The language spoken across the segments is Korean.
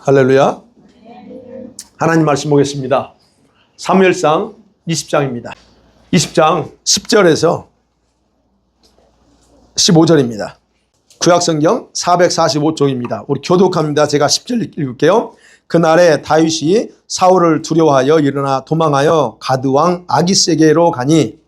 할렐루야. 하나님 말씀 보겠습니다. 사무엘상 20장입니다. 20장 10절에서 15절입니다. 구약성경 445쪽입니다. 우리 교독합니다. 제가 10절 읽을게요. 그날에 다윗이 사울을 두려워하여 일어나 도망하여 가드왕 아기스에게로 가니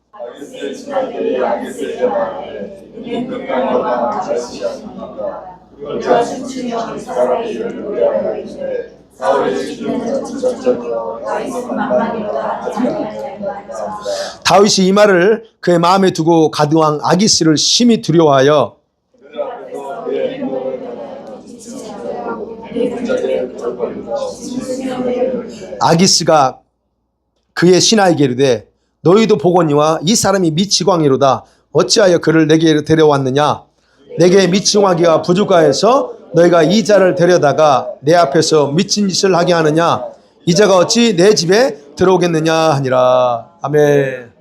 다윗이 이 말을 그의 마음에 두고 가드왕 아기스를 심히 두려워하여 아기스가 그의 신하에게 이르되 너희도 보거니와 이 사람이 미치광이로다. 어찌하여 그를 내게 데려왔느냐? 내게 미치광이가 부족하여서 너희가 이 자를 데려다가 내 앞에서 미친 짓을 하게 하느냐? 이 자가 어찌 내 집에 들어오겠느냐 하니라. 아멘.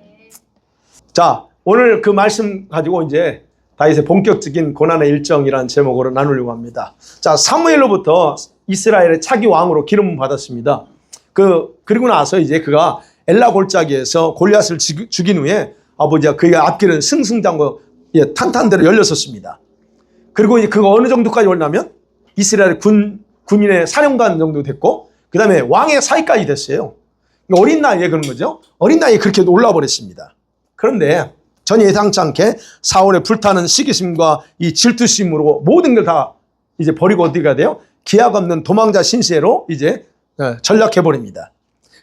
자, 오늘 그 말씀 가지고 이제 다윗의 본격적인 고난의 일정이라는 제목으로 나누려고 합니다. 자, 사무엘로부터 이스라엘의 차기 왕으로 기름을 받았습니다. 그리고 나서 이제 그가 엘라 골짜기에서 골리앗을 죽인 후에 아버지가 그의 앞길은 승승장구 탄탄대로 열렸었습니다. 그리고 이제 그가 어느 정도까지 올라면 이스라엘 군인의 사령관 정도 됐고, 그 다음에 왕의 사위까지 됐어요. 어린 나이에 그런 거죠. 어린 나이에 그렇게 올라 버렸습니다. 그런데 전혀 예상치 않게 사울의 불타는 시기심과 이 질투심으로 모든 걸 다 이제 버리고 어디 가야 돼요? 기약 없는 도망자 신세로 이제 전락해 버립니다.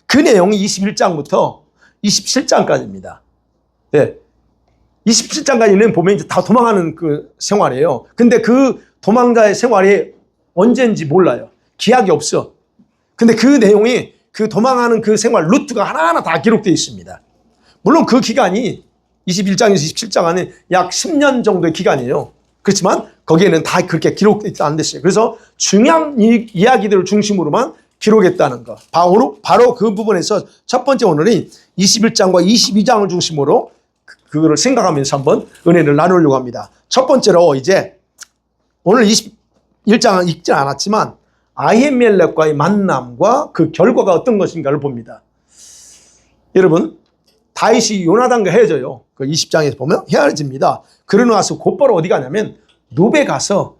그 내용이 21장부터 27장까지입니다. 네. 27장까지는 보면 이제 다 도망하는 그 생활이에요. 근데 그 도망자의 생활이 언제인지 몰라요. 기약이 없어. 근데 그 내용이 그 도망하는 그 생활 루트가 하나하나 다 기록되어 있습니다. 물론 그 기간이 21장에서 27장 안에 약 10년 정도의 기간이에요. 그렇지만 거기에는 다 그렇게 기록되지 않았어요. 그래서 중요한 이야기들을 중심으로만 기록했다는 거. 바로 그 부분에서 첫 번째 오늘은 21장과 22장을 중심으로 그거를 생각하면서 한번 은혜를 나누려고 합니다. 첫 번째로 이제 오늘 21장은 읽지 않았지만 아히멜렉과의 만남과 그 결과가 어떤 것인가를 봅니다. 여러분, 다윗이 요나단과 헤어져요. 그 20장에서 보면 헤어집니다. 그러고 나서 곧바로 어디 가냐면 노베 가서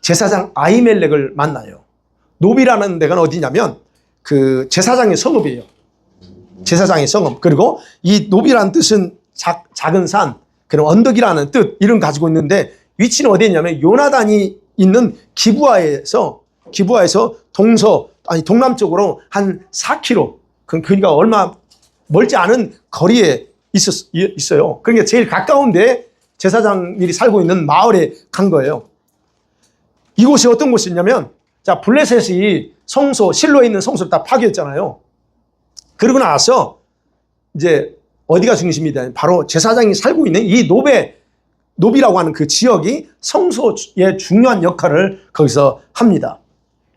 제사장 아히멜렉을 만나요. 노비라는 데가 어디냐면 그 제사장의 성읍이에요. 제사장의 성읍. 그리고 이 노비라는 뜻은 작은 산, 그런 언덕이라는 뜻, 이름 가지고 있는데 위치는 어디에 있냐면 요나단이 있는 기브아에서 동남쪽으로 한 4km, 그러니까 얼마 멀지 않은 거리에 있어요. 그러니까 제일 가까운데 제사장들이 살고 있는 마을에 간 거예요. 이곳이 어떤 곳이냐면, 자, 블레셋이 실로에 있는 성소를 다 파괴했잖아요. 그러고 나서 이제 어디가 중심이다? 바로 제사장이 살고 있는 이 노비라고 하는 그 지역이 성소의 중요한 역할을 거기서 합니다.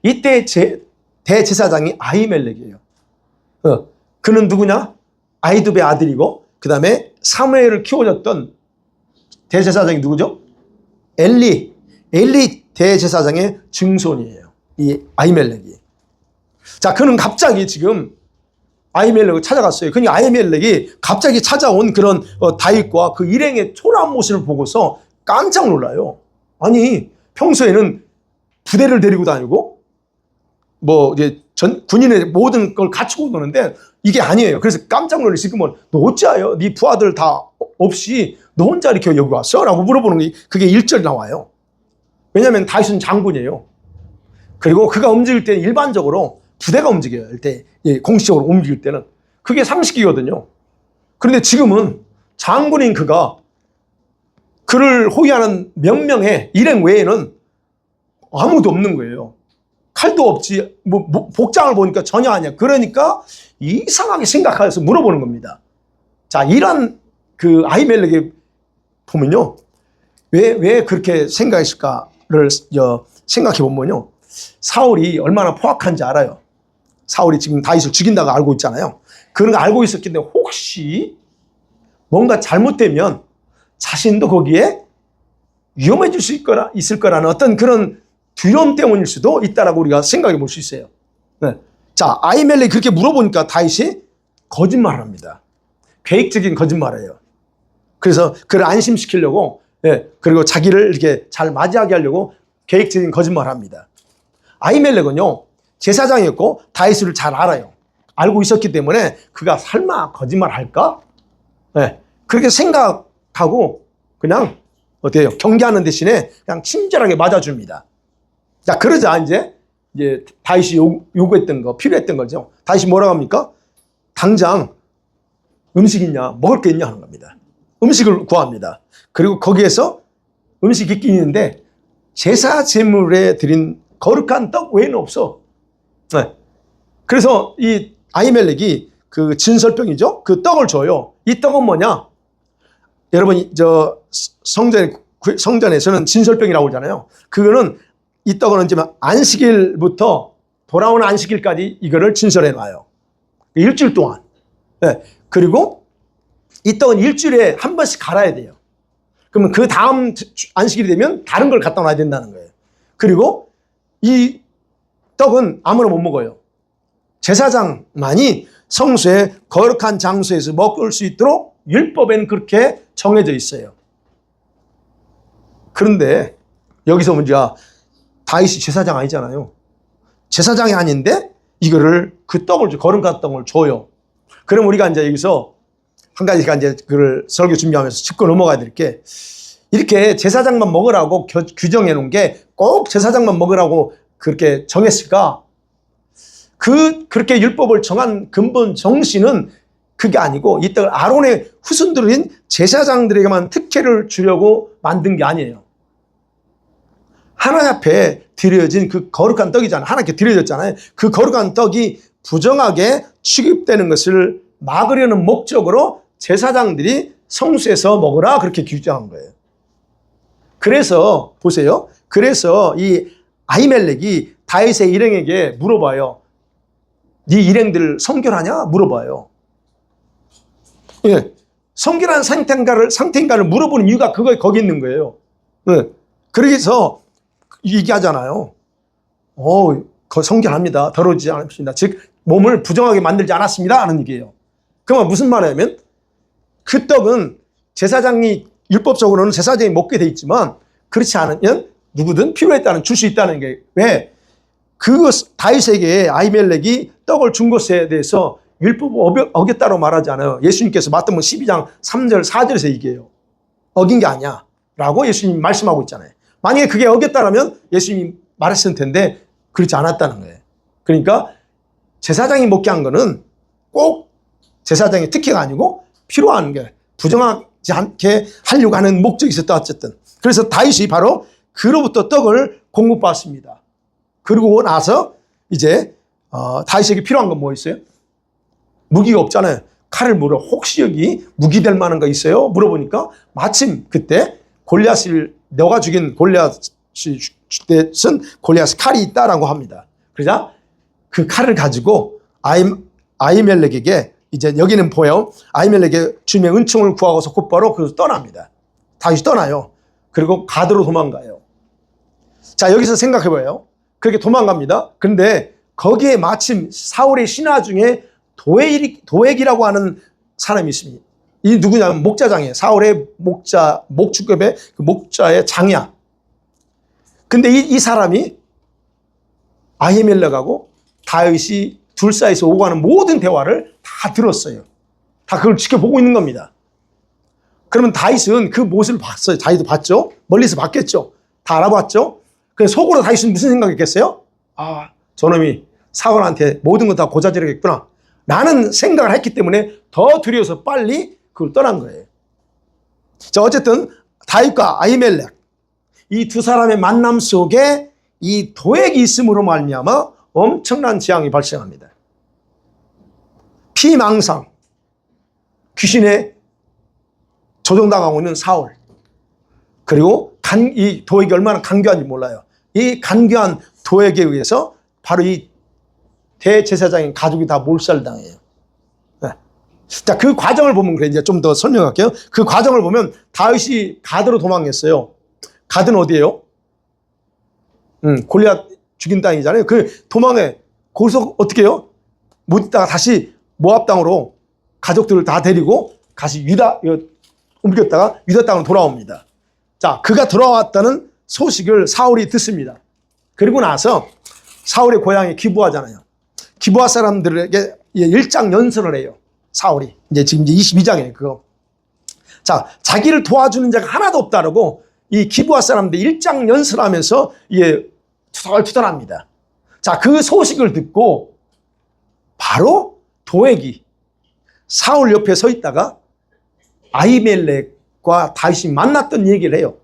이때 대제사장이 아히멜렉이에요. 그는 누구냐? 아히두베의 아들이고, 그 다음에 사무엘을 키워줬던 대제사장이 누구죠? 엘리 대제사장의 증손이에요. 이 아히멜렉이. 자, 그는 갑자기 지금 아히멜렉을 찾아갔어요. 그러니까 아히멜렉이 갑자기 찾아온 그런 다윗과 그 일행의 초라한 모습을 보고서 깜짝 놀라요. 아니, 평소에는 부대를 데리고 다니고 이제 군인의 모든 걸 갖추고 노는데 이게 아니에요. 그래서 깜짝 놀라서 지금은 너 어찌하여 네 부하들 다 없이 너 혼자 이렇게 여기 왔어? 라고 물어보는 게 그게 1절 나와요. 왜냐하면 다윗은 장군이에요. 그리고 그가 움직일 때 일반적으로 부대가 움직여요. 공식적으로 움직일 때는. 그게 상식이거든요. 그런데 지금은 장군인 그를 호위하는 몇 명의 일행 외에는 아무도 없는 거예요. 칼도 없지, 복장을 보니까 전혀 아니야. 그러니까 이상하게 생각해서 물어보는 겁니다. 자, 이런 그 아히멜렉이 보면요. 왜 그렇게 생각했을까를 생각해 보면요. 사울이 얼마나 포악한지 알아요. 사울이 지금 다윗을 죽인다고 알고 있잖아요. 그런 거 알고 있었기 때문에 혹시 뭔가 잘못되면 자신도 거기에 위험해질 수 있을 거라는 어떤 그런 두려움 때문일 수도 있다라고 우리가 생각해 볼 수 있어요. 네. 자, 아히멜렉이 그렇게 물어보니까 다윗이 거짓말을 합니다. 계획적인 거짓말이에요. 그래서 그를 안심시키려고, 예, 그리고 자기를 이렇게 잘 맞이하게 하려고 계획적인 거짓말을 합니다. 아히멜렉은요, 제사장이었고 다윗을 잘 알아요. 알고 있었기 때문에 그가 설마 거짓말 할까? 예, 그렇게 생각하고 그냥 어때요? 경계하는 대신에 그냥 친절하게 맞아줍니다. 자, 그러자 이제 다윗이 요구했던 거, 필요했던 거죠. 다윗이 뭐라고 합니까? 당장 음식 있냐, 먹을 게 있냐 하는 겁니다. 음식을 구합니다. 그리고 거기에서 음식이 있긴 있는데 제사 제물에 드린 거룩한 떡 외에는 없어. 네. 그래서 이 아히멜렉이 그 진설병이죠. 그 떡을 줘요. 이 떡은 뭐냐? 여러분 저 성전에서는 진설병이라고 하잖아요. 그거는 이 떡은 언제면 안식일부터 돌아오는 안식일까지 이거를 진설해 놔요. 일주일 동안. 네. 그리고 이 떡은 일주일에 한 번씩 갈아야 돼요. 그러면 그 다음 안식일이 되면 다른 걸 갖다 놔야 된다는 거예요. 그리고 이 떡은 아무나 못 먹어요. 제사장만이 성소의 거룩한 장소에서 먹을 수 있도록 율법에는 그렇게 정해져 있어요. 그런데 여기서 문제가 다윗이 제사장 아니잖아요. 제사장이 아닌데 이거를 그 떡을 거룩한 떡을 줘요. 그럼 우리가 이제 여기서 한 가지가 이제 그걸 설교 준비하면서 짚고 넘어가야 될 게 이렇게 제사장만 먹으라고 규정해 놓은 게 꼭 제사장만 먹으라고 그렇게 정했을까? 그렇게 율법을 정한 근본 정신은 그게 아니고 이 떡을 아론의 후손들인 제사장들에게만 특혜를 주려고 만든 게 아니에요. 하나님 앞에 드려진 그 거룩한 떡이잖아요. 하나님께 드려졌잖아요. 그 거룩한 떡이 부정하게 취급되는 것을 막으려는 목적으로 제사장들이 성수에서 먹으라 그렇게 규정한 거예요. 그래서 보세요. 그래서 이 아히멜렉이 다윗의 일행에게 물어봐요. 네 일행들 성결하냐? 물어봐요. 예, 성결한 상태인가를 물어보는 이유가 거기 있는 거예요. 예, 그래서 얘기하잖아요. 성결합니다. 더러워지지 않습니다. 즉 몸을 부정하게 만들지 않았습니다 하는 얘기예요. 그러면 무슨 말이냐면 그 떡은 제사장이 율법적으로는 제사장이 먹게 돼 있지만 그렇지 않으면 누구든 필요에 따른 줄 수 있다는 게 왜? 그 다윗에게 아히멜렉이 떡을 준 것에 대해서 율법을 어겼다고 말하지 않아요. 예수님께서 마태복음 12장 3절 4절에서 얘기해요. 어긴 게 아니야 라고 예수님이 말씀하고 있잖아요. 만약에 그게 어겼다면 예수님이 말했을 텐데 그렇지 않았다는 거예요. 그러니까 제사장이 먹게 한 거는 꼭 제사장의 특혜가 아니고 필요한 게 부정하지 않게 하려고 하는 목적이 있었다 어쨌든. 그래서 다윗이 바로 그로부터 떡을 공급받습니다. 그러고 나서 이제 다윗에게 필요한 건 뭐 있어요? 무기가 없잖아요. 칼을 물어 혹시 여기 무기 될 만한 거 있어요? 물어보니까 마침 그때 골리앗을 너가 죽인 골리앗이 쓴 골리앗 칼이 있다라고 합니다. 그러자 그 칼을 가지고 아히멜렉에게 이제 여기는 보여 아히멜렉에게 주님의 은총을 구하고서 곧바로 그래서 떠납니다. 다윗이 떠나요. 그리고 가드로 도망가요. 자, 여기서 생각해봐요. 그렇게 도망갑니다. 근데 거기에 마침 사울의 신하 중에 도액이라고 하는 사람이 있습니다. 이 누구냐면 목자장이에요. 사울의 목축급의 그 목자의 장이야. 근데 이 사람이 아히멜렉하고 다윗이 둘 사이에서 오가는 모든 대화를 다 들었어요. 다 그걸 지켜보고 있는 겁니다. 그러면 다윗은 그 모습을 봤어요. 다윗도 봤죠. 멀리서 봤겠죠. 다 알아봤죠. 그래서 속으로 다윗은 무슨 생각했겠어요? 아, 저놈이 사울한테 모든 거 다 고자질하겠구나 라는 생각을 했기 때문에 더 두려워서 빨리 그걸 떠난 거예요. 자, 어쨌든 다윗과 아히멜렉 이 두 사람의 만남 속에 이 도액이 있음으로 말미암아 엄청난 재앙이 발생합니다. 피망상, 귀신에 조종당하고 있는 사울, 그리고 이 도액이 얼마나 간교한지 몰라요. 이 간교한 도액에 의해서 바로 이 대제사장인 가족이 다 몰살당해요. 네. 자, 그 과정을 보면 그래 이제 좀 더 설명할게요. 그 과정을 보면 다윗이 가드로 도망했어요. 가드는 어디예요? 골리앗 죽인 땅이잖아요. 그 도망해. 거기서 어떻게 해요? 못 있다가 다시 모압 땅으로 가족들을 다 데리고 다시 유다 옮겼다가 유다 땅으로 돌아옵니다. 자, 그가 돌아왔다는 소식을 사울이 듣습니다. 그리고 나서 사울의 고향에 기부하잖아요. 기부하 사람들에게 일장 연설을 해요. 사울이. 지금 22장에 그거. 자, 자기를 도와주는 자가 하나도 없다라고 이 기부하 사람들 일장 연설하면서 투덜투덜합니다. 자, 그 소식을 듣고 바로 도액이 사울 옆에 서 있다가 아히멜렉과 다윗이 만났던 얘기를 해요.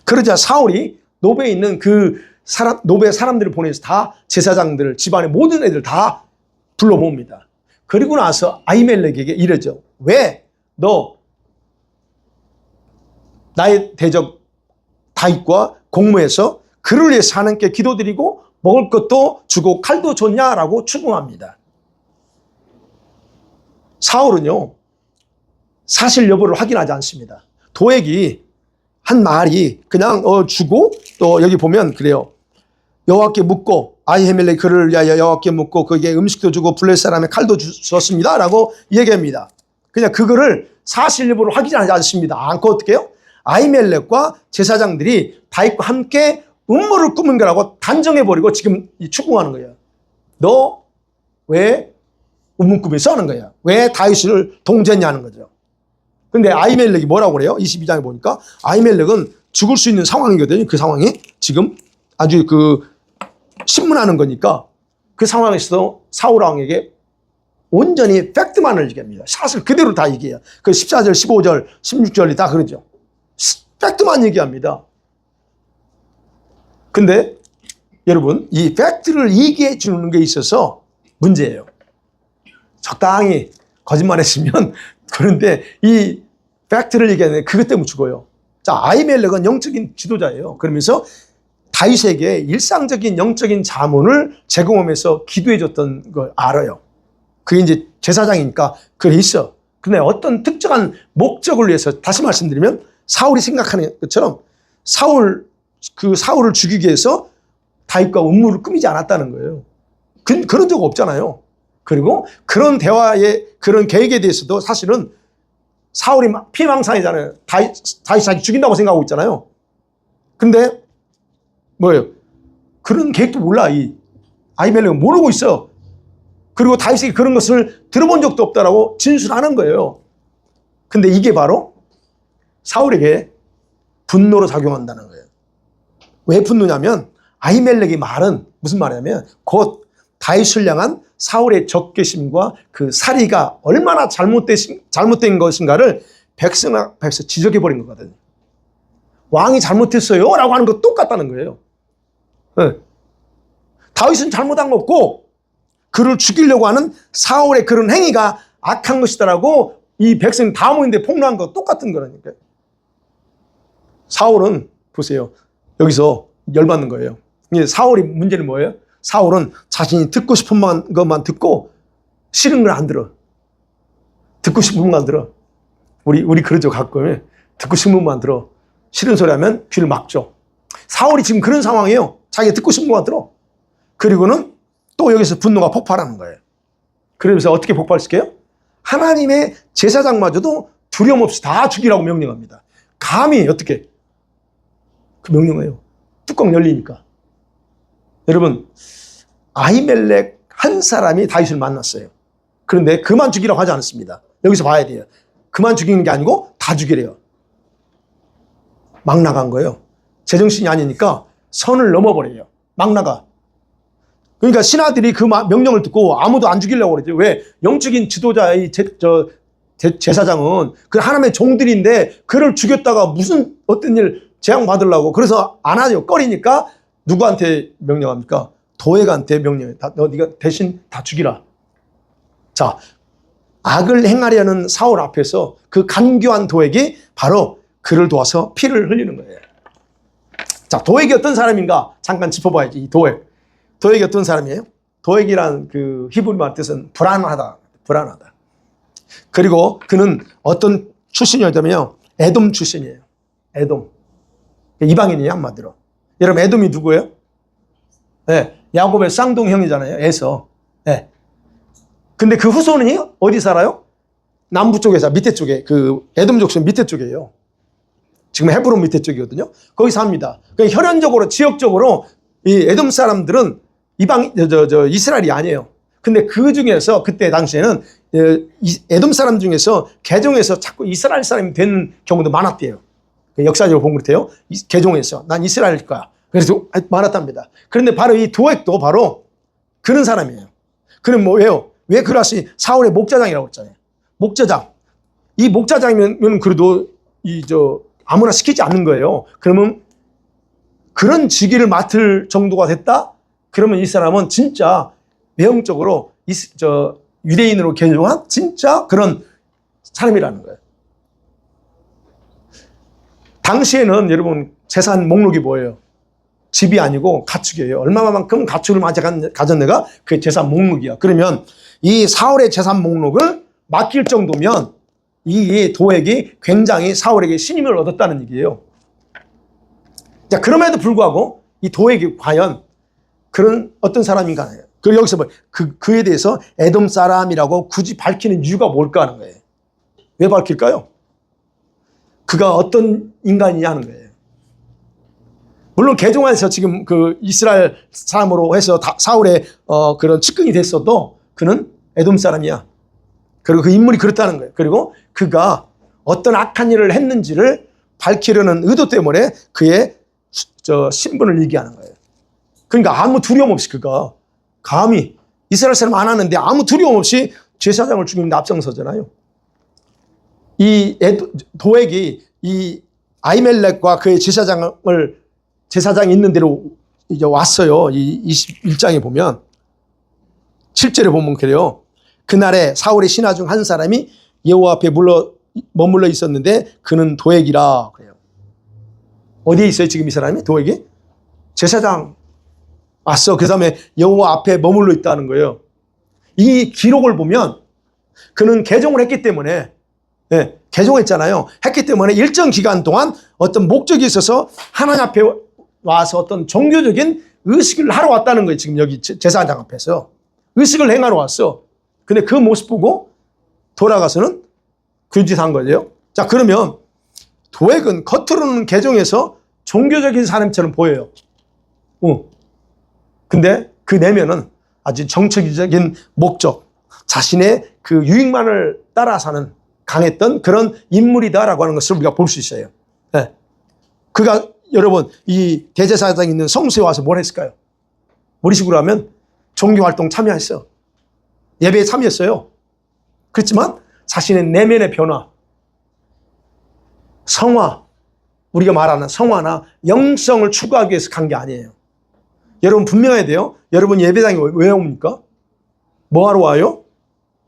그러자 사울이 노베에 있는 노베 사람들을 보내서 다 제사장들, 집안의 모든 애들 다 불러봅니다. 그리고 나서 아히멜렉에게 이러죠. 왜 너 나의 대적 다윗과 공모해서 그를 위해서 하나님께 기도드리고 먹을 것도 주고 칼도 줬냐라고 추궁합니다. 사울은요, 사실 여부를 확인하지 않습니다. 도액이 한 말이 그냥 주고, 또 여기 보면 그래요. 여호와께 묻고 아히멜렉 그를 위하여 여호와께 묻고 그에게 음식도 주고 블레 사람의 칼도 주었습니다 라고 얘기합니다. 그냥 그거를 사실 여부를 확인하지 않습니다. 않고 어떻게 해요? 아히멜렉과 제사장들이 다윗과 함께 음모를 꾸민 거라고 단정해버리고 지금 추궁하는 거예요. 너 왜 음모 꾸며서 하는 거야? 왜 다윗을 동조했냐는 거죠. 근데 아히멜렉이 뭐라고 그래요? 22장에 보니까 아히멜렉은 죽을 수 있는 상황이거든요. 그 상황이 지금 아주 신문하는 거니까 그 상황에서도 사울 왕에게 온전히 팩트만을 얘기합니다. 샷을 그대로 다 얘기해요. 그 14절, 15절, 16절이 다 그러죠. 팩트만 얘기합니다. 근데 여러분, 이 팩트를 얘기해 주는 게 있어서 문제예요. 적당히 거짓말했으면 그런데 이 팩트를 얘기하는 그것 때문에 죽어요. 자, 아히멜렉은 영적인 지도자예요. 그러면서 다윗에게 일상적인 영적인 자문을 제공하면서 기도해 줬던 걸 알아요. 그게 이제 제사장이니까 그래 있어. 근데 어떤 특정한 목적을 위해서 다시 말씀드리면 사울이 생각하는 것처럼 사울을 죽이기 위해서 다윗과 음모를 꾸미지 않았다는 거예요. 그런 적 없잖아요. 그리고 그런 대화의 그런 계획에 대해서도 사실은 사울이 피해망상이잖아요. 다윗 자기 죽인다고 생각하고 있잖아요. 근데 뭐예요? 그런 계획도 몰라. 이 아히멜렉은 모르고 있어. 그리고 다윗이 그런 것을 들어본 적도 없다라고 진술하는 거예요. 근데 이게 바로 사울에게 분노로 작용한다는 거예요. 왜 분노냐면 아히멜렉의 말은 무슨 말이냐면 곧 다윗을 향한 사울의 적개심과 그 살이가 얼마나 잘못된 것인가를 백성 앞에서 지적해버린 거거든요. 왕이 잘못했어요 라고 하는 거 똑같다는 거예요. 네. 다윗은 잘못한 거 없고 그를 죽이려고 하는 사울의 그런 행위가 악한 것이다라고 이 백성이 다 모이는데 폭로한 거 똑같은 거라니까요. 사울은 보세요. 여기서 열받는 거예요. 사울이 문제는 뭐예요? 사울은 자신이 듣고 싶은 것만 듣고 싫은 걸 안 들어. 듣고 싶은 것만 들어. 우리 그러죠. 가끔 듣고 싶은 것만 들어. 싫은 소리 하면 귀를 막죠. 사울이 지금 그런 상황이에요. 자기가 듣고 싶은 것만 들어. 그리고는 또 여기서 분노가 폭발하는 거예요. 그러면서 어떻게 폭발시켜요? 하나님의 제사장마저도 두려움 없이 다 죽이라고 명령합니다. 감히 어떻게 그 명령해요. 뚜껑 열리니까. 여러분, 아히멜렉 한 사람이 다윗을 만났어요. 그런데 그만 죽이라고 하지 않았습니다. 여기서 봐야 돼요. 그만 죽이는 게 아니고 다 죽이래요. 막 나간 거예요. 제정신이 아니니까 선을 넘어버려요. 막 나가. 그러니까 신하들이 그 명령을 듣고 아무도 안 죽이려고 그러죠. 왜? 영적인 지도자의 제사장은 그 하나님의 종들인데 그를 죽였다가 무슨 어떤 일 재앙 받으려고 그래서 안 하죠. 꺼리니까 누구한테 명령합니까? 도액한테 명령해. 네가 대신 다 죽이라. 자, 악을 행하려는 사울 앞에서 그 간교한 도액이 바로 그를 도와서 피를 흘리는 거예요. 자, 도액이 어떤 사람인가? 잠깐 짚어봐야지. 이 도액. 도액이 어떤 사람이에요? 도액이란 그 히브리말 뜻은 불안하다. 불안하다. 그리고 그는 어떤 출신이었냐면요. 에돔 출신이에요. 에돔. 이방인이에요, 한마디로. 여러분 에돔이 누구예요? 네, 야곱의 쌍둥형이잖아요. 에서. 네. 근데 그 후손이 어디 살아요? 남부 쪽에서 밑에 쪽에 그 에돔 족속 밑에 쪽이에요. 지금 헤브론 밑에 쪽이거든요. 거기 삽니다. 그러니까 혈연적으로 지역적으로 이 에돔 사람들은 이방 이스라엘이 아니에요. 근데 그 중에서 그때 당시에는 에돔 사람 중에서 개종해서 자꾸 이스라엘 사람이 되는 경우도 많았대요. 역사적으로 본 것 같아요. 개종해서 난 이스라엘일 거야. 그래서 많았답니다. 그런데 바로 이 도액도 바로 그런 사람이에요. 그럼 뭐예요? 왜 그라시 사울의 목자장이라고 했잖아요. 목자장. 이 목자장이면 그래도 아무나 시키지 않는 거예요. 그러면 그런 직위를 맡을 정도가 됐다? 그러면 이 사람은 진짜 외형적으로 유대인으로 개종한 진짜 그런 사람이라는 거예요. 당시에는 여러분 재산 목록이 뭐예요? 집이 아니고 가축이에요. 얼마만큼 가축을 가졌네가 그 재산 목록이야. 그러면 이 사울의 재산 목록을 맡길 정도면 이 도액이 굉장히 사울에게 신임을 얻었다는 얘기예요. 자, 그럼에도 불구하고 이 도액이 과연 그런 어떤 사람인가 해요. 그리고 여기서 그에 대해서 에돔 사람이라고 굳이 밝히는 이유가 뭘까 하는 거예요. 왜 밝힐까요? 그가 어떤 인간이냐 하는 거예요. 물론 개종해서 지금 그 이스라엘 사람으로 해서 사울의 그런 측근이 됐어도 그는 에돔 사람이야. 그리고 그 인물이 그렇다는 거예요. 그리고 그가 어떤 악한 일을 했는지를 밝히려는 의도 때문에 그의 신분을 얘기하는 거예요. 그러니까 아무 두려움 없이 그가 감히 이스라엘 사람 안 하는데 아무 두려움 없이 제사장을 죽이는데 앞장서잖아요. 이 도액이 이 아히멜렉과 그의 제사장이 있는 대로 이제 왔어요. 이 21장에 보면 7절에 보면 그래요. 그날에 사울의 신하 중 한 사람이 여호와 앞에 머물러 있었는데 그는 도액이라 그래요. 어디에 있어요 지금 이 사람이? 도액이? 제사장 왔어. 그 다음에 여호와 앞에 머물러 있다는 거예요. 이 기록을 보면 그는 개종을 했기 때문에 개종했잖아요. 했기 때문에 일정 기간 동안 어떤 목적이 있어서 하나님 앞에 와서 어떤 종교적인 의식을 하러 왔다는 거예요. 지금 여기 제사장 앞에서 의식을 행하러 왔어. 근데 그 모습 보고 돌아가서는 그 짓 한 거죠. 자, 그러면 도액은 겉으로는 개종해서 종교적인 사람처럼 보여요. 근데 그 내면은 아주 정치적인 목적, 자신의 그 유익만을 따라 사는 강했던 그런 인물이다라고 하는 것을 우리가 볼 수 있어요. 네. 그가 여러분 이 대제사장에 있는 성소에 와서 뭘 했을까요? 우리식으로 하면 종교활동 참여했어요. 예배에 참여했어요. 그렇지만 자신의 내면의 변화, 성화, 우리가 말하는 성화나 영성을 추구하기 위해서 간 게 아니에요. 여러분 분명해야 돼요. 여러분 예배당에 왜 옵니까? 뭐하러 와요?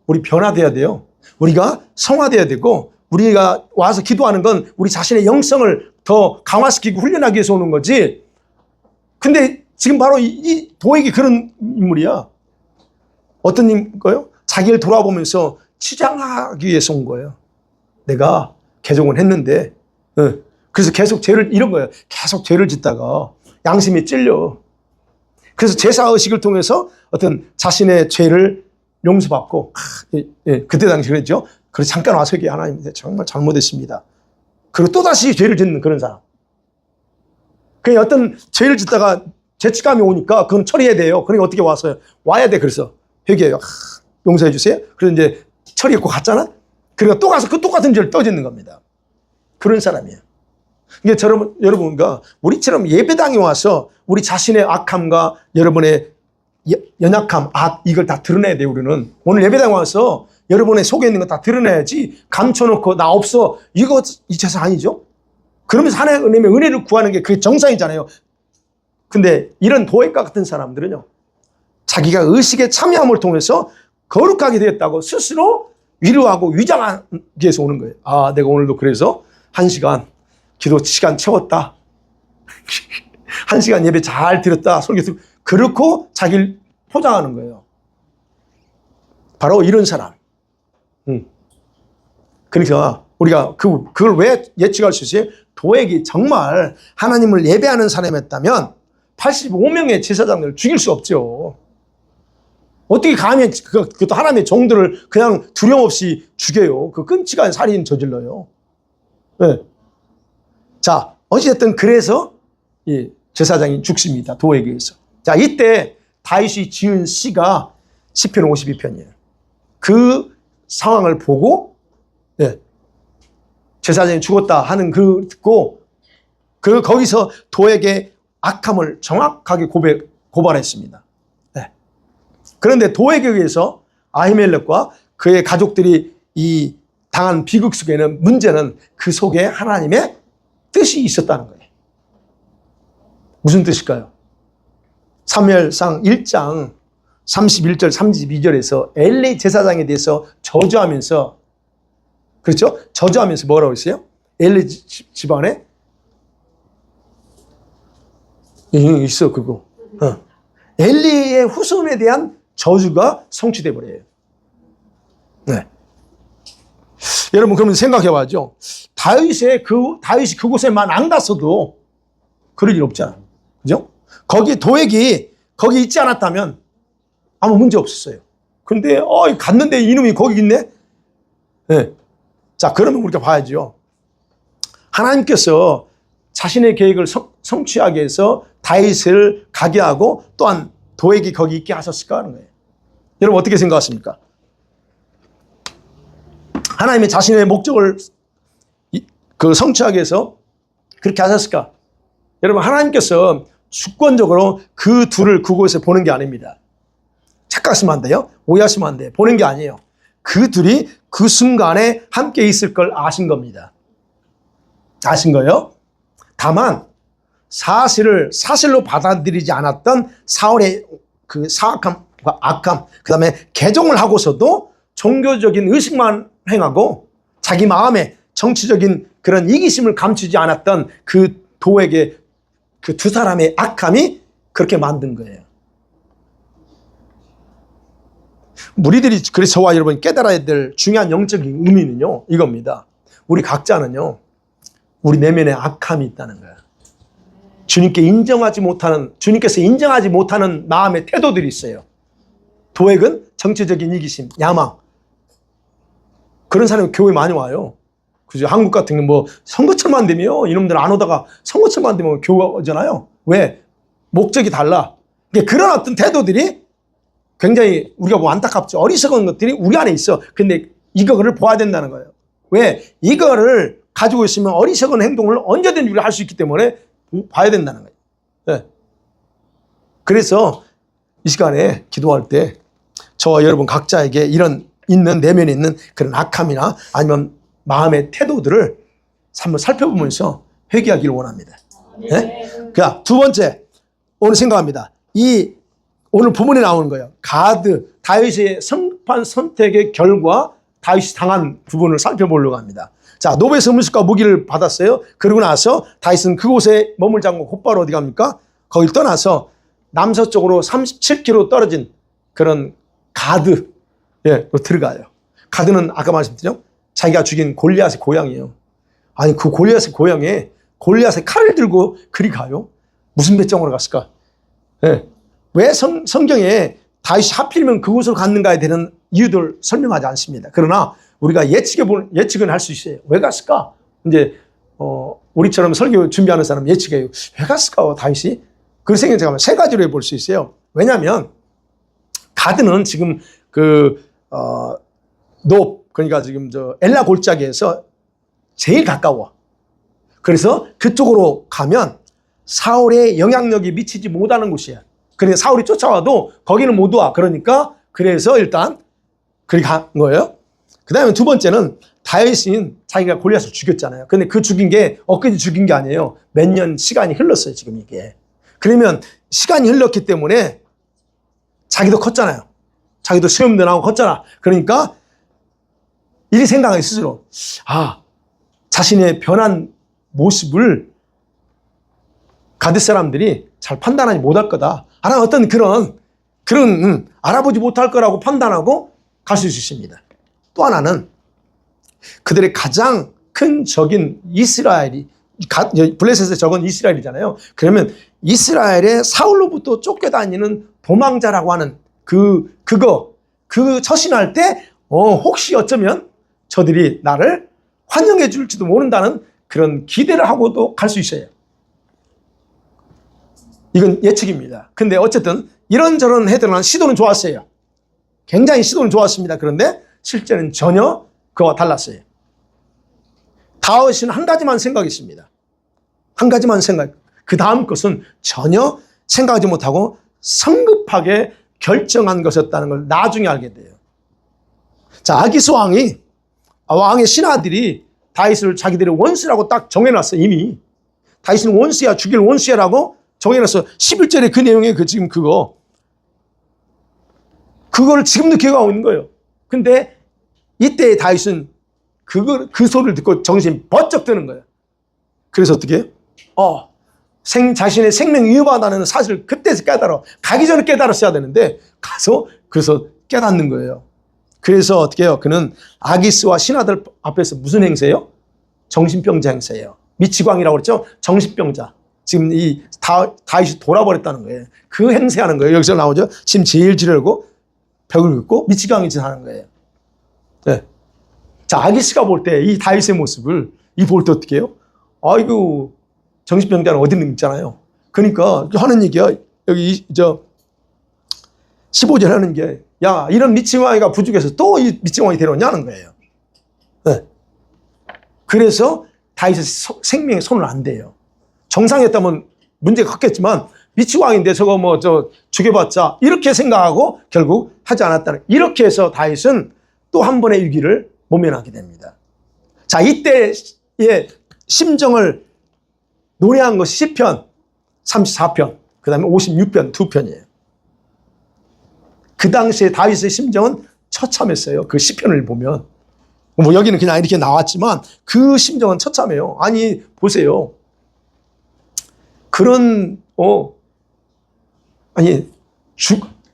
우리 변화돼야 돼요. 우리가 성화돼야 되고 우리가 와서 기도하는 건 우리 자신의 영성을 더 강화시키고 훈련하기 위해서 오는 거지. 근데 지금 바로 이 도액이 그런 인물이야. 어떤 인물일까요? 자기를 돌아보면서 치장하기 위해서 온 거예요. 내가 개종을 했는데 그래서 계속 이런 거예요. 계속 죄를 짓다가 양심에 찔려. 그래서 제사의식을 통해서 어떤 자신의 죄를 용서받고 그때 당시 그랬죠. 그래서 잠깐 와서 얘기 하나님 정말 잘못했습니다. 그리고 또다시 죄를 짓는 그런 사람. 그냥 어떤 죄를 짓다가 죄책감이 오니까 그건 처리해야 돼요. 그러니까 어떻게 와야 돼. 그래서 회개해요. 용서해 주세요. 그래서 이제 처리했고 갔잖아. 그러니까 또 가서 그 똑같은 죄를 또 짓는 겁니다. 그런 사람이에요. 이게 여러분과 우리처럼 예배당에 와서 우리 자신의 악함과 여러분의 연약함, 이걸 다 드러내야 돼요. 우리는 오늘 예배당 와서 여러분의 속에 있는 거 다 드러내야지. 감춰놓고 나 없어 이거 이 제사 아니죠. 그러면서 하나님의 은혜를 구하는 게 그게 정상이잖아요. 근데 이런 도액과 같은 사람들은요, 자기가 의식의 참여함을 통해서 거룩하게 되었다고 스스로 위로하고 위장하기 위해서 오는 거예요. 내가 오늘도 그래서 1시간 기도 시간 채웠다. 1시간 예배 잘 드렸다. 설교 듣고 그렇고 자기를 포장하는 거예요. 바로 이런 사람. 그러니까 우리가 그걸 왜 예측할 수 있어요? 도액이 정말 하나님을 예배하는 사람이었다면 85명의 제사장들을 죽일 수 없죠. 어떻게 감히 그것도 하나님의 종들을 그냥 두려움없이 죽여요. 그 끔찍한 살인 저질러요. 네. 자, 어찌됐든 그래서 이 제사장이 죽습니다. 도액에 의해서. 자, 이때 다윗이 지은 시가 시편 52편이에요. 그 상황을 보고 네. 제사장이 죽었다 하는 그 듣고 거기서 도액의 악함을 정확하게 고발했습니다. 네. 그런데 도액에 의해서 아히멜렉과 그의 가족들이 이 당한 비극 속에는 문제는 그 속에 하나님의 뜻이 있었다는 거예요. 무슨 뜻일까요? 사무엘상 1장 31절 32절에서 엘리 제사장에 대해서 저주하면서 그렇죠? 저주하면서 뭐라고 했어요? 엘리 집안에 있어 그거. 엘리의 후손에 대한 저주가 성취돼 버려요. 네. 여러분 그러면 생각해봐죠. 다윗이 그곳에만 안 갔어도 그럴 일 없잖아. 그죠? 거기 도액이 거기 있지 않았다면 아무 문제 없었어요. 근데 갔는데 이놈이 거기 있네. 네. 자, 그러면 우리가 봐야죠. 하나님께서 자신의 계획을 성취하기 위해서 다윗을 가게 하고 또한 도액이 거기 있게 하셨을까 하는 거예요. 여러분 어떻게 생각하십니까? 하나님이 자신의 목적을 성취하기 위해서 그렇게 하셨을까? 여러분 하나님께서 주권적으로 그 둘을 그곳에 보낸 게 아닙니다. 착각하시면 안 돼요. 오해하시면 안 돼요. 보낸 게 아니에요. 그 둘이 그 순간에 함께 있을 걸 아신 겁니다. 아신 거예요? 다만 사실로 받아들이지 않았던 사울의 그 사악함과 악함, 그 다음에 개종을 하고서도 종교적인 의식만 행하고 자기 마음에 정치적인 그런 이기심을 감추지 않았던 그 도에게 그 두 사람의 악함이 그렇게 만든 거예요. 우리들이 그래서 저와 여러분이 깨달아야 될 중요한 영적인 의미는요, 이겁니다. 우리 각자는요, 우리 내면에 악함이 있다는 거예요. 주님께서 인정하지 못하는 마음의 태도들이 있어요. 도액은 정치적인 이기심, 야망. 그런 사람이 교회 많이 와요. 그죠? 한국 같은 게 뭐 선거철만 되면 이놈들 안 오다가 선거철만 되면 교회 오잖아요. 왜? 목적이 달라. 그런 어떤 태도들이 굉장히 우리가 뭐 안타깝죠. 어리석은 것들이 우리 안에 있어. 근데 이거를 봐야 된다는 거예요. 왜? 이거를 가지고 있으면 어리석은 행동을 언제든지 우리가 할 수 있기 때문에 봐야 된다는 거예요. 네. 그래서 이 시간에 기도할 때 저와 여러분 각자에게 내면에 있는 그런 악함이나 아니면 마음의 태도들을 한번 살펴보면서 회개하기를 원합니다. 네? 자, 두 번째, 오늘 생각합니다. 오늘 부문에 나오는 거예요. 다윗의 성판 선택의 결과, 다윗이 당한 부분을 살펴보려고 합니다. 자, 노베스 음식과 무기를 받았어요. 그러고 나서 다윗은 그곳에 머물지 않고 곧바로 어디 갑니까? 거길 떠나서 남서쪽으로 37km 떨어진 그런 가드로 들어가요. 가드는 아까 말씀드렸죠? 자기가 죽인 골리앗의 고향이에요. 아니, 그 골리앗의 고향에 골리앗의 칼을 들고 그리 가요? 무슨 배짱으로 갔을까? 네. 왜 성경에 다윗이 하필이면 그곳으로 갔는가에 대한 이유들 설명하지 않습니다. 그러나 우리가 예측은 할 수 있어요. 왜 갔을까? 이제 우리처럼 설교 준비하는 사람 예측해요. 왜 갔을까 다윗이? 그 생각하면 세 가지로 해볼 수 있어요. 왜냐하면 가드는 지금 그러니까 지금 엘라 골짜기에서 제일 가까워. 그래서 그쪽으로 가면 사울의 영향력이 미치지 못하는 곳이야. 그러니까 사울이 쫓아와도 거기는 못 와. 그래서 일단 그리 간 거예요. 그 다음에 두 번째는 다윗은 자기가 골리앗을 죽였잖아요. 근데 그 죽인 게 엊그제 죽인 게 아니에요. 몇 년 시간이 흘렀어요, 지금 이게. 그러면 시간이 흘렀기 때문에 자기도 컸잖아요. 자기도 수염도 나고 컸잖아. 그러니까 이리 생각하기 스스로, 자신의 변한 모습을 가드 사람들이 잘 판단하지 못할 거다. 어떤 그런 알아보지 못할 거라고 판단하고 가실 수 있습니다. 또 하나는 그들의 가장 큰 적인 이스라엘이, 블레셋의 적은 이스라엘이잖아요. 그러면 이스라엘의 사울로부터 쫓겨다니는 도망자라고 하는 그 처신할 때 혹시 어쩌면 저들이 나를 환영해 줄지도 모른다는 그런 기대를 하고도 갈 수 있어요. 이건 예측입니다. 근데 어쨌든 이런저런 해들은 시도는 좋았어요. 굉장히 시도는 좋았습니다. 그런데 실제는 전혀 그와 달랐어요. 다윗은 한 가지만 생각했습니다. 한 가지만 생각. 그 다음 것은 전혀 생각하지 못하고 성급하게 결정한 것이었다는 걸 나중에 알게 돼요. 자, 아기스 왕의 신하들이 다윗을 자기들의 원수라고 딱 정해놨어. 이미 다윗은 원수야, 죽일 원수야라고 정해놨어. 11절에 그 내용에 지금 그거를 지금도 기억하고 있는 거예요. 근데 이때 다윗은 그 소리를 듣고 정신이 번쩍 드는 거예요. 그래서 어떻게 해요? 자신의 생명 위협하다는 사실을 그때서 가기 전에 깨달았어야 되는데 그래서 깨닫는 거예요. 그래서 어떻게 해요? 그는 아기스와 신하들 앞에서 무슨 행세예요? 정신병자 행세예요. 미치광이라고 그랬죠? 정신병자. 지금 이 다윗이 돌아버렸다는 거예요. 그 행세하는 거예요. 여기서 나오죠? 지금 제일 지르고 벽을 긋고 미치광이 짓 하는 거예요. 네. 자, 아기스가 볼 때 이 다윗의 모습을 볼 때 어떻게 해요? 아이고, 정신병자는 어디 있는 있잖아요. 그러니까 하는 얘기야. 여기 15절 하는 게, 야, 이런 미치광이가 부족해서 또 이 미치광이 데려오냐는 거예요. 네. 그래서 다윗의 생명에 손을 안 대요. 정상이었다면 문제가 컸겠지만 미치광인데 저거 죽여봤자 이렇게 생각하고 결국 하지 않았다는, 이렇게 해서 다윗은 또 한 번의 위기를 모면하게 됩니다. 자, 이때의 심정을 노래한 것이 시편 34편, 그 다음에 56편 두 편이에요. 그 당시에 다윗의 심정은 처참했어요. 그 시편을 보면. 여기는 그냥 이렇게 나왔지만 그 심정은 처참해요. 아니, 보세요.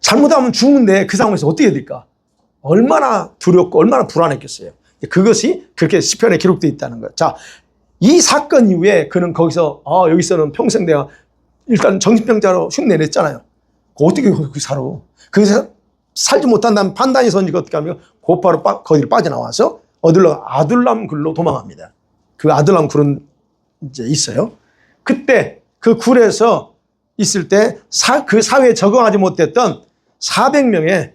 잘못하면 죽는데 그 상황에서 어떻게 해야 될까? 얼마나 두렵고 얼마나 불안했겠어요. 그것이 그렇게 시편에 기록되어 있다는 거예요. 자, 이 사건 이후에 그는 거기서 여기서는 평생 내가 일단 정신병자로 흉내 냈잖아요. 어떻게 거기 살아? 거기서 살지 못한다는 판단이 선지가 어떻게 하면 곧바로 거기를 빠져나와서 어디로? 아둘람 굴로 도망합니다. 그 아둘람 굴은 이제 있어요. 그때 그 굴에서 있을 때 그 사회에 적응하지 못했던 400명의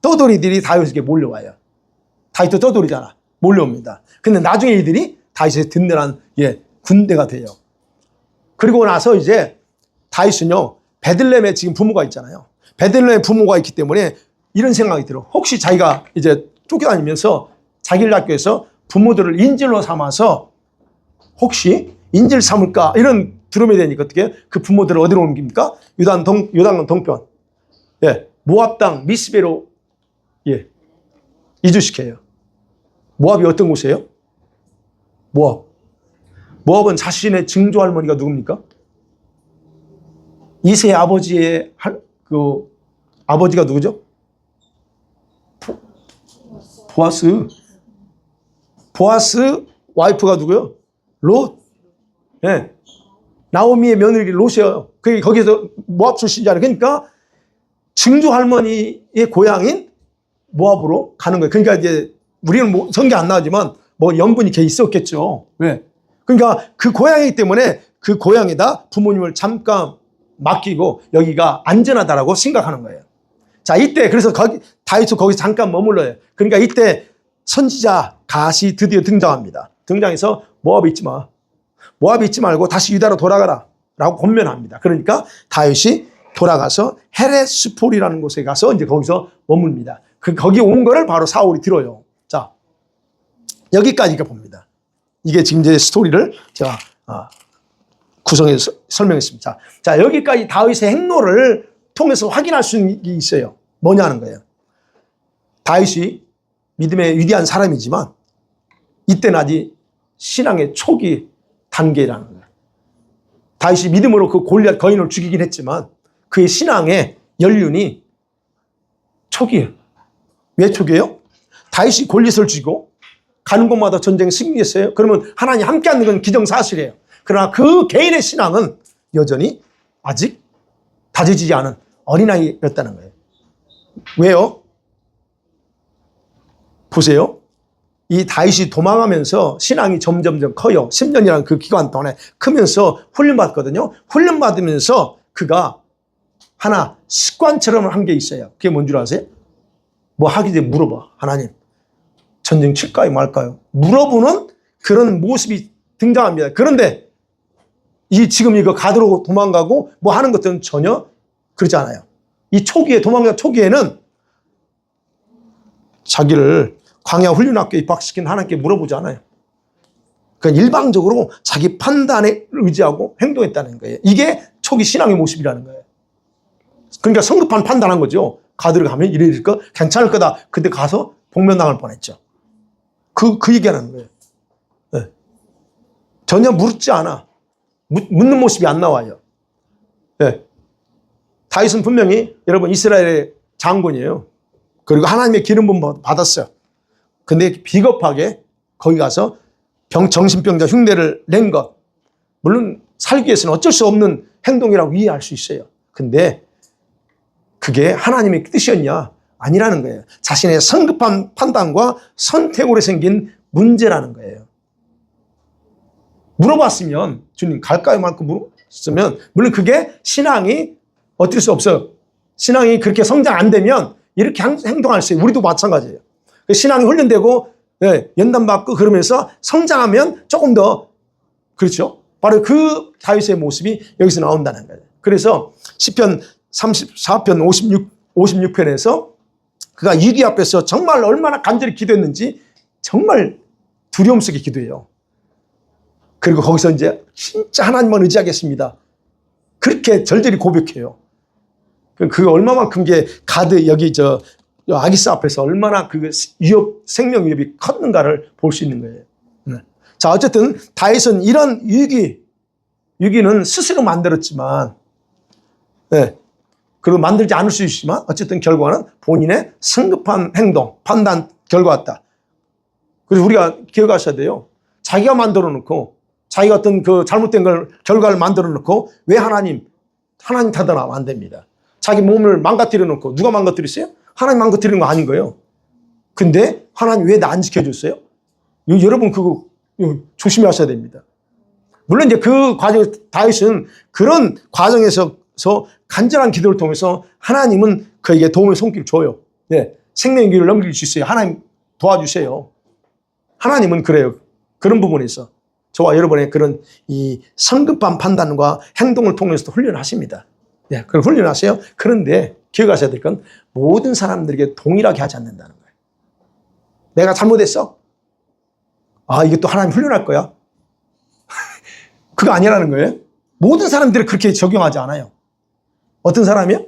떠돌이들이 다윗에게 몰려와요. 다윗도 떠돌이잖아. 몰려옵니다. 근데 나중에 이들이 다윗의 든든한 군대가 돼요. 그리고 나서 이제 다윗은요, 베들레헴에 지금 부모가 있잖아요. 베들레헴에 부모가 있기 때문에 이런 생각이 들어. 혹시 자기가 이제 쫓겨다니면서 자기를 낳기 위해서 부모들을 인질로 삼아서 혹시 인질 삼을까? 이런 두려움이 되니까 어떻게 그 부모들을 어디로 옮깁니까? 요단강 동편. 모압 땅 미스베로 이주시켜요. 모압이 어떤 곳이에요? 모압은 자신의 증조 할머니가 누굽니까? 이세의 아버지의 아버지가 누구죠? 보아스 와이프가 누구요? 롯. 나오미의 며느리 롯이에요. 거기서 모압 출신이잖아요. 그러니까 증조 할머니의 고향인 모압으로 가는 거예요. 그러니까 이제 우리는 성경 안 나오지만 연분이 걔 있었겠죠. 왜? 그러니까 그 고향이기 때문에 그 고향에다 부모님을 잠깐 맡기고 여기가 안전하다라고 생각하는 거예요. 자, 이때 그래서 다윗도 거기서 잠깐 머물러요. 그러니까 이때 선지자 갓이 드디어 등장합니다. 등장해서 모압에 있지 마. 모압에 있지 말고 다시 유다로 돌아가라 라고 권면합니다. 그러니까 다윗이 돌아가서 헤레스폴이라는 곳에 가서 이제 거기서 머뭅니다. 거기 온 거를 바로 사울이 들어요. 자, 여기까지가 봅니다. 이게 지금 이제 스토리를 제가 구성해서 설명했습니다. 자, 여기까지 다윗의 행로를 통해서 확인할 수 있는 게 있어요. 뭐냐는 거예요. 다윗이 믿음의 위대한 사람이지만 이때는 아직 신앙의 초기 단계라는 거예요. 다윗이 믿음으로 그 골리앗 거인을 죽이긴 했지만 그의 신앙의 연륜이 초기예요. 왜 초기예요? 다윗이 골리앗을 쥐고 가는 곳마다 전쟁에 승리했어요. 그러면 하나님 함께 하는 건 기정사실이에요. 그러나 그 개인의 신앙은 여전히 아직 다져지지 않은 어린아이였다는 거예요. 왜요? 보세요. 이 다윗이 도망하면서 신앙이 점점점 커요. 10년이라는 그 기간 동안에 크면서 훈련받거든요. 훈련받으면서 그가 하나 습관처럼 한 게 있어요. 그게 뭔 줄 아세요? 뭐 하기 전에 물어봐. 하나님, 전쟁 칠까요 말까요? 물어보는 그런 모습이 등장합니다. 그런데 지금 이거 가도록 도망가고 뭐 하는 것들은 전혀 그렇지 않아요. 이 초기에, 도망가 초기에는 자기를 광야 훈련학교에 입학시킨 하나님께 물어보지 않아요. 그러니까 일방적으로 자기 판단에 의지하고 행동했다는 거예요. 이게 초기 신앙의 모습이라는 거예요. 그러니까 성급한 판단한 거죠. 가드를 가면 이럴 거 괜찮을 거다. 그때 가서 복면당할 뻔했죠. 그 얘기하는 거예요. 네. 전혀 묻지 않아. 묻는 모습이 안 나와요. 네. 다윗은 분명히 여러분 이스라엘의 장군이에요. 그리고 하나님의 기름 부음 받았어요. 근데 비겁하게 거기 가서 정신병자 흉내를 낸 것, 물론 살기 위해서는 어쩔 수 없는 행동이라고 이해할 수 있어요. 근데 그게 하나님의 뜻이었냐? 아니라는 거예요. 자신의 성급한 판단과 선택으로 생긴 문제라는 거예요. 물어봤으면, 주님 갈까요 말까 물었으면, 물론 그게 신앙이 어쩔 수 없어요. 신앙이 그렇게 성장 안 되면 이렇게 행동할 수 있어요. 우리도 마찬가지예요. 신앙이 훈련되고 연단받고 그러면서 성장하면 조금 더, 그렇죠? 바로 그 다윗의 모습이 여기서 나온다는 거예요. 그래서 시편 34편 56편에서 그가 위기 앞에서 정말 얼마나 간절히 기도했는지 정말 두려움 속에 기도해요. 그리고 거기서 이제 진짜 하나님만 의지하겠습니다. 그렇게 절절히 고백해요. 그 얼마만큼 게 여기 아기스 앞에서 얼마나 그 생명 위협이 컸는가를 볼 수 있는 거예요. 자, 어쨌든 다윗은 이런 위기는 스스로 만들었지만, 그리고 만들지 않을 수 있지만 어쨌든 결과는 본인의 성급한 행동, 판단 결과였다. 그래서 우리가 기억하셔야 돼요. 자기가 만들어 놓고 자기가 어떤 그 잘못된 결과를 만들어 놓고 왜 하나님 탓하면 안 됩니다. 자기 몸을 망가뜨려 놓고 누가 망가뜨렸어요? 하나님 망가뜨리는 거 아닌 거예요. 근데 하나님 왜 나 안 지켜줬어요? 여러분 그거 조심하셔야 됩니다. 물론 이제 그 과정, 다윗은 그런 과정에서 간절한 기도를 통해서 하나님은 그에게 도움의 손길을 줘요. 생명의 길을 넘길 수 있어요. 하나님 도와주세요. 하나님은 그래요. 그런 부분에서 저와 여러분의 그런 이 성급한 판단과 행동을 통해서도 훈련하십니다. 그걸 훈련하세요. 그런데 기억하셔야 될 건 모든 사람들에게 동일하게 하지 않는다는 거예요. 내가 잘못했어? 이게 또 하나님 훈련할 거야? 그거 아니라는 거예요. 모든 사람들이 그렇게 적용하지 않아요. 어떤 사람이요?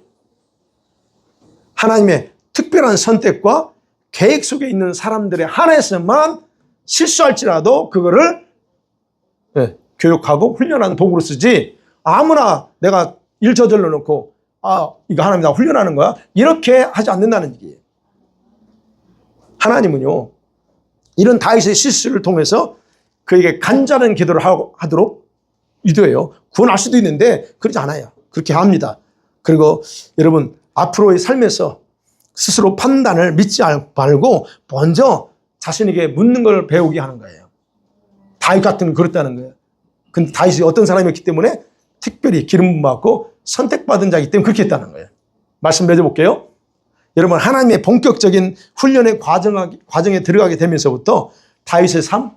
하나님의 특별한 선택과 계획 속에 있는 사람들에 한해서만 실수할지라도 그거를 교육하고 훈련하는 도구로 쓰지, 아무나 내가 일 저질러 놓고 이거 하나님 나 훈련하는 거야? 이렇게 하지 않는다는 얘기예요. 하나님은요, 이런 다윗의 실수를 통해서 그에게 간절한 기도를 하도록 유도해요. 구원할 수도 있는데 그렇지 않아요. 그렇게 합니다. 그리고 여러분 앞으로의 삶에서 스스로 판단을 믿지 말고 먼저 자신에게 묻는 걸 배우게 하는 거예요. 다윗 같은 건 그렇다는 거예요. 근데 다윗이 어떤 사람이었기 때문에 특별히 기름 받고 선택받은 자이기 때문에 그렇게 했다는 거예요. 말씀 맺어볼게요. 여러분 하나님의 본격적인 훈련의 과정에 들어가게 되면서부터 다윗의 삶,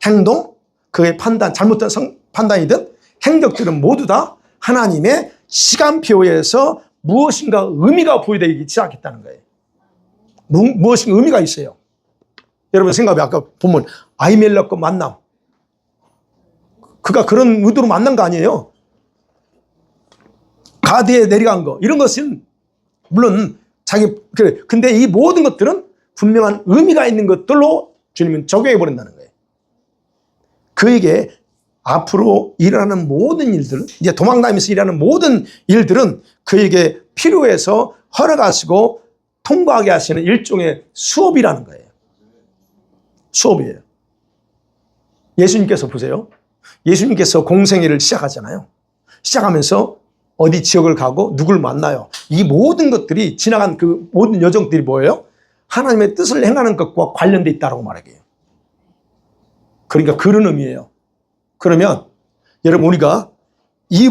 행동, 그의 판단, 잘못된 판단이든 행적들은 모두 다 하나님의 시간표에서 무엇인가 의미가 부여되기 시작했다는 거예요. 무엇인가 의미가 있어요. 여러분 생각해, 아까 보면 아히멜렉과 만남, 그가 그런 의도로 만난 거 아니에요. 가드에 내려간 거, 이런 것은 물론 그래. 근데 이 모든 것들은 분명한 의미가 있는 것들로 주님은 적용해 버린다는 거예요. 그에게 앞으로 일어나는 모든 일들, 이제 도망다니면서 일어나는 모든 일들은 그에게 필요해서 허락하시고 통과하게 하시는 일종의 수업이라는 거예요. 수업이에요. 예수님께서 보세요. 예수님께서 공생애를 시작하잖아요. 시작하면서 어디 지역을 가고 누굴 만나요. 이 모든 것들이 지나간 그 모든 여정들이 뭐예요? 하나님의 뜻을 행하는 것과 관련돼 있다고 말하게요. 그러니까 그런 의미예요. 그러면 여러분 우리가 이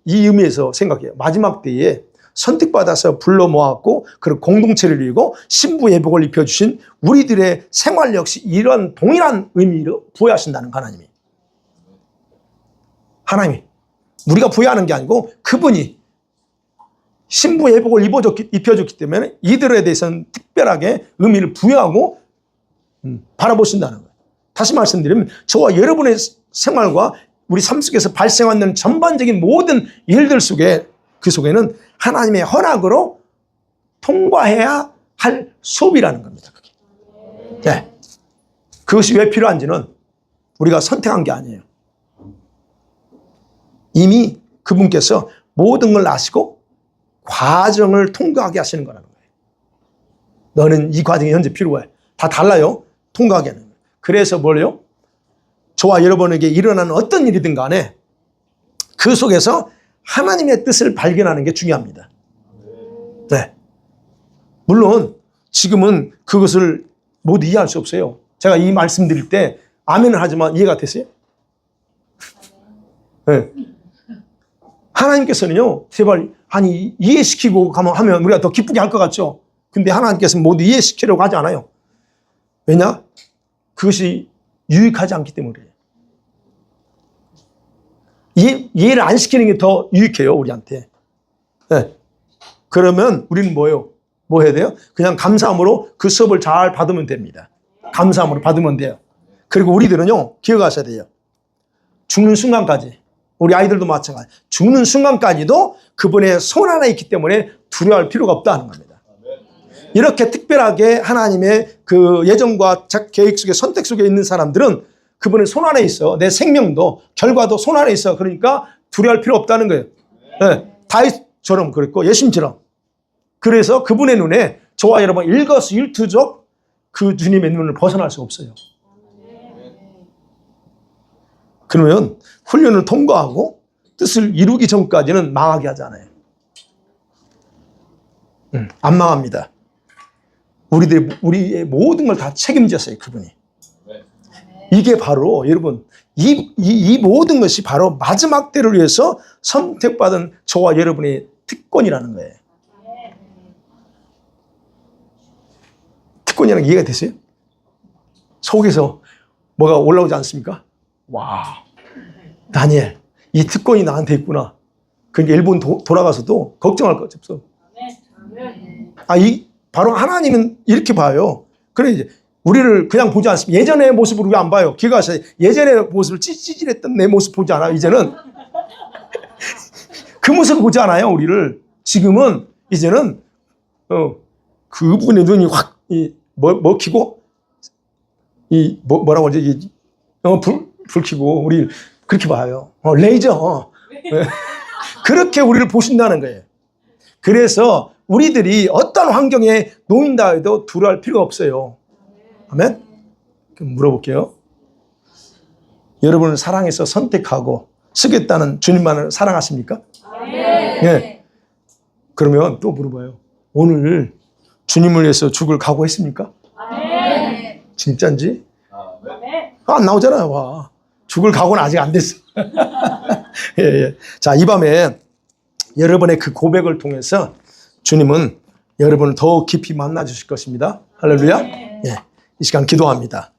의미에서 생각해요. 마지막 때에 선택받아서 불러 모았고 그런 공동체를 이루고 신부 예복을 입혀주신 우리들의 생활 역시 이런 동일한 의미로 부여하신다는 거 하나님이 우리가 부여하는 게 아니고 그분이 신부 예복을 입혀줬기 때문에 이들에 대해서는 특별하게 의미를 부여하고 바라보신다는 거예요. 다시 말씀드리면 저와 여러분의 생활과 우리 삶 속에서 발생하는 전반적인 모든 일들 속에 그 속에는 하나님의 허락으로 통과해야 할 수업이라는 겁니다. 그게. 네. 그것이 왜 필요한지는 우리가 선택한 게 아니에요. 이미 그분께서 모든 걸 아시고 과정을 통과하게 하시는 거라는 거예요. 너는 이 과정이 현재 필요해. 다 달라요. 통과하게 하는 거예요. 그래서 뭘요? 저와 여러분에게 일어나는 어떤 일이든 간에 그 속에서 하나님의 뜻을 발견하는 게 중요합니다. 네. 물론 지금은 그것을 모두 이해할 수 없어요. 제가 이 말씀 드릴 때 아멘을 하지만 이해가 됐어요? 네. 하나님께서는요, 제발 이해시키고 하면 우리가 더 기쁘게 할 것 같죠? 근데 하나님께서는 모두 이해시키려고 하지 않아요. 왜냐? 그것이 유익하지 않기 때문이에요. 이해를 안 시키는 게 더 유익해요, 우리한테. 네. 그러면 우리는 뭐예요? 뭐 해야 돼요? 그냥 감사함으로 그 수업을 잘 받으면 됩니다. 감사함으로 받으면 돼요. 그리고 우리들은요, 기억하셔야 돼요. 죽는 순간까지, 우리 아이들도 마찬가지. 죽는 순간까지도 그분의 손 안에 있기 때문에 두려워할 필요가 없다는 겁니다. 이렇게 특별하게 하나님의 그 예정과 계획 속에 선택 속에 있는 사람들은 그분의 손 안에 있어. 내 생명도 결과도 손 안에 있어. 그러니까 두려워할 필요 없다는 거예요. 네. 다윗처럼 그랬고 예수님처럼. 그래서 그분의 눈에 저와 여러분 일거수일투족 그 주님의 눈을 벗어날 수 없어요. 그러면 훈련을 통과하고 뜻을 이루기 전까지는 망하게 하잖아요. 안 망합니다. 우리의 모든 걸 다 책임졌어요, 그분이. 이게 바로 여러분 이 모든 것이 바로 마지막 때를 위해서 선택받은 저와 여러분의 특권이라는 거예요. 특권이라는 게 이해가 되세요? 속에서 뭐가 올라오지 않습니까? 와, 다니엘, 이 특권이 나한테 있구나. 그러니까 일본 돌아가서도 걱정할 것 없어. 바로 하나님은 이렇게 봐요. 그래 이제 우리를 그냥 보지 않습니다. 예전의 모습을 왜 안 봐요? 기억하셔야 돼요. 예전의 모습을 찌질했던 내 모습 보지 않아요. 이제는 그 모습을 보지 않아요. 우리를 지금은 이제는 그분의 눈이 확 먹히고 뭐라고 하지? 불 켜고 우리 그렇게 봐요. 레이저. 그렇게 우리를 보신다는 거예요. 그래서 우리들이 어떤 환경에 놓인다 해도 두려워할 필요가 없어요. 아멘? 그럼 물어볼게요. 여러분을 사랑해서 선택하고 쓰겠다는 주님만을 사랑하십니까? 네. 그러면 또 물어봐요. 오늘 주님을 위해서 죽을 각오했습니까? 진짜인지? 안 나오잖아요. 와. 죽을 각오는 아직 안 됐어. 예. 자, 이 밤에 여러분의 그 고백을 통해서 주님은 여러분을 더 깊이 만나 주실 것입니다. 할렐루야. 예. 이 시간 기도합니다.